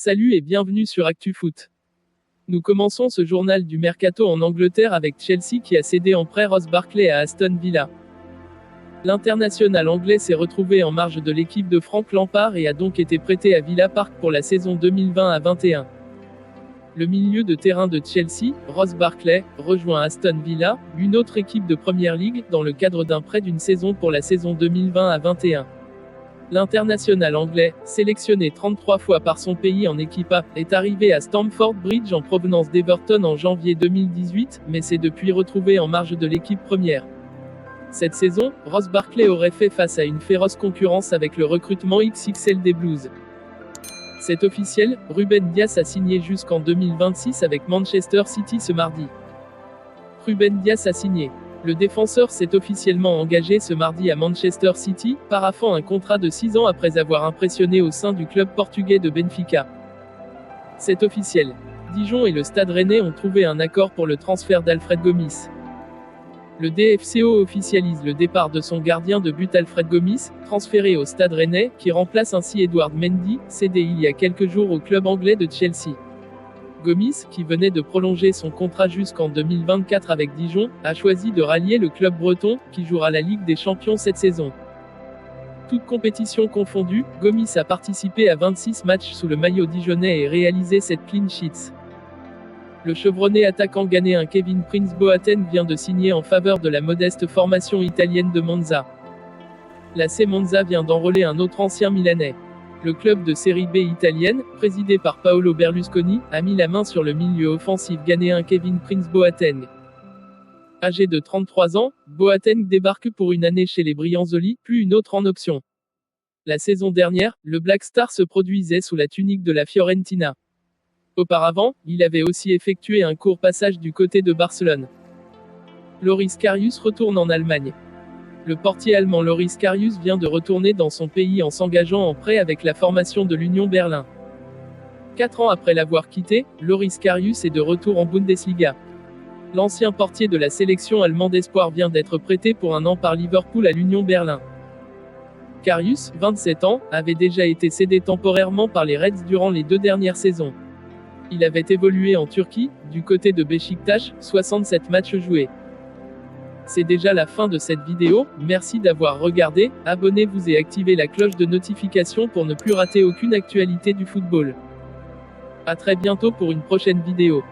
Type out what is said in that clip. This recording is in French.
Salut et bienvenue sur ActuFoot. Nous commençons ce journal du mercato en Angleterre avec Chelsea qui a cédé en prêt Ross Barkley à Aston Villa. L'international anglais s'est retrouvé en marge de l'équipe de Frank Lampard et a donc été prêté à Villa Park pour la saison 2020-21. Le milieu de terrain de Chelsea, Ross Barkley, rejoint Aston Villa, une autre équipe de Premier League, dans le cadre d'un prêt d'une saison pour la saison 2020-21. L'international anglais, sélectionné 33 fois par son pays en équipe A, est arrivé à Stamford Bridge en provenance d'Everton en janvier 2018, mais s'est depuis retrouvé en marge de l'équipe première. Cette saison, Ross Barkley aurait fait face à une féroce concurrence avec le recrutement XXL des Blues. C'est officiel, Ruben Dias a signé jusqu'en 2026 avec Manchester City ce mardi. Ruben Dias a signé. Le défenseur s'est officiellement engagé ce mardi à Manchester City, paraphant un contrat de 6 ans après avoir impressionné au sein du club portugais de Benfica. C'est officiel. Dijon et le Stade Rennais ont trouvé un accord pour le transfert d'Alfred Gomis. Le DFCO officialise le départ de son gardien de but Alfred Gomis, transféré au Stade Rennais, qui remplace ainsi Edouard Mendy, cédé il y a quelques jours au club anglais de Chelsea. Gomis, qui venait de prolonger son contrat jusqu'en 2024 avec Dijon, a choisi de rallier le club breton, qui jouera la Ligue des Champions cette saison. Toutes compétitions confondues, Gomis a participé à 26 matchs sous le maillot dijonnais et réalisé 7 clean sheets. Le chevronné attaquant ghanéen Kevin Prince Boateng vient de signer en faveur de la modeste formation italienne de Monza. L'AC Monza vient d'enrôler un autre ancien milanais. Le club de série B italienne, présidé par Paolo Berlusconi, a mis la main sur le milieu offensif ghanéen Kevin Prince Boateng. Âgé de 33 ans, Boateng débarque pour une année chez les Brianzoli, puis une autre en option. La saison dernière, le Black Star se produisait sous la tunique de la Fiorentina. Auparavant, il avait aussi effectué un court passage du côté de Barcelone. Loris Karius retourne en Allemagne. Le portier allemand Loris Karius vient de retourner dans son pays en s'engageant en prêt avec la formation de l'Union Berlin. 4 ans après l'avoir quitté, Loris Karius est de retour en Bundesliga. L'ancien portier de la sélection allemande espoir vient d'être prêté pour 1 an par Liverpool à l'Union Berlin. Karius, 27 ans, avait déjà été cédé temporairement par les Reds durant les 2 dernières saisons. Il avait évolué en Turquie, du côté de Beşiktaş, 67 matchs joués. C'est déjà la fin de cette vidéo, merci d'avoir regardé, abonnez-vous et activez la cloche de notification pour ne plus rater aucune actualité du football. À très bientôt pour une prochaine vidéo.